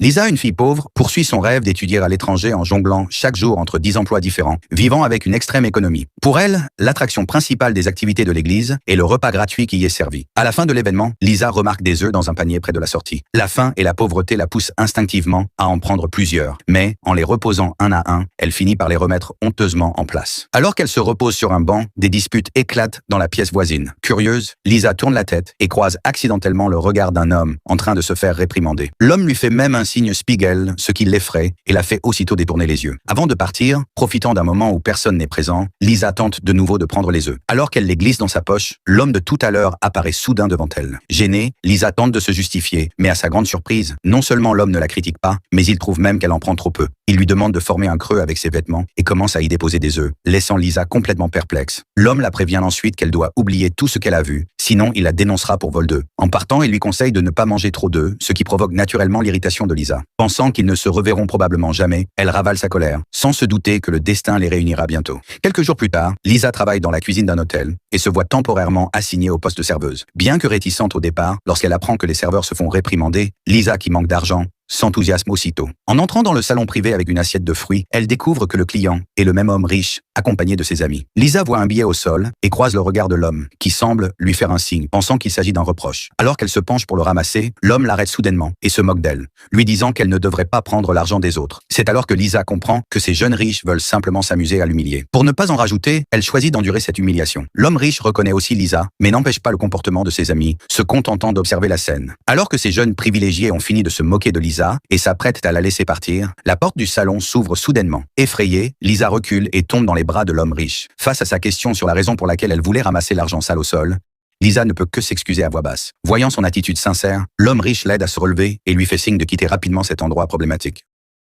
Lisa, une fille pauvre, poursuit son rêve d'étudier à l'étranger en jonglant chaque jour entre 10 emplois différents, vivant avec une extrême économie. Pour elle, l'attraction principale des activités de l'église est le repas gratuit qui y est servi. À la fin de l'événement, Lisa remarque des œufs dans un panier près de la sortie. La faim et la pauvreté la poussent instinctivement à en prendre plusieurs, mais en les reposant un à un, elle finit par les remettre honteusement en place. Alors qu'elle se repose sur un banc, des disputes éclatent dans la pièce voisine. Curieuse, Lisa tourne la tête et croise accidentellement le regard d'un homme en train de se faire réprimander. L'homme lui fait même un signe Spiegel, ce qui l'effraie et la fait aussitôt détourner les yeux. Avant de partir, profitant d'un moment où personne n'est présent, Lisa tente de nouveau de prendre les œufs. Alors qu'elle les glisse dans sa poche, l'homme de tout à l'heure apparaît soudain devant elle. Gênée, Lisa tente de se justifier, mais à sa grande surprise, non seulement l'homme ne la critique pas, mais il trouve même qu'elle en prend trop peu. Il lui demande de former un creux avec ses vêtements et commence à y déposer des œufs, laissant Lisa complètement perplexe. L'homme la prévient ensuite qu'elle doit oublier tout ce qu'elle a vu, sinon il la dénoncera pour vol d'œufs. En partant, il lui conseille de ne pas manger trop d'œufs, ce qui provoque naturellement l'irritation de Lisa. Pensant qu'ils ne se reverront probablement jamais, elle ravale sa colère, sans se douter que le destin les réunira bientôt. Quelques jours plus tard, Lisa travaille dans la cuisine d'un hôtel et se voit temporairement assignée au poste de serveuse. Bien que réticente au départ, lorsqu'elle apprend que les serveurs se font réprimander, Lisa, qui manque d'argent, s'enthousiasme aussitôt. En entrant dans le salon privé avec une assiette de fruits, elle découvre que le client est le même homme riche, accompagné de ses amis. Lisa voit un billet au sol et croise le regard de l'homme, qui semble lui faire un signe, pensant qu'il s'agit d'un reproche. Alors qu'elle se penche pour le ramasser, l'homme l'arrête soudainement et se moque d'elle, lui disant qu'elle ne devrait pas prendre l'argent des autres. C'est alors que Lisa comprend que ces jeunes riches veulent simplement s'amuser à l'humilier. Pour ne pas en rajouter, elle choisit d'endurer cette humiliation. L'homme riche reconnaît aussi Lisa, mais n'empêche pas le comportement de ses amis, se contentant d'observer la scène. Alors que ces jeunes privilégiés ont fini de se moquer de Lisa et s'apprêtent à la laisser partir, la porte du salon s'ouvre soudainement. Effrayée, Lisa recule et tombe dans les bras de l'homme riche. Face à sa question sur la raison pour laquelle elle voulait ramasser l'argent sale au sol, Lisa ne peut que s'excuser à voix basse. Voyant son attitude sincère, l'homme riche l'aide à se relever et lui fait signe de quitter rapidement cet endroit problématique.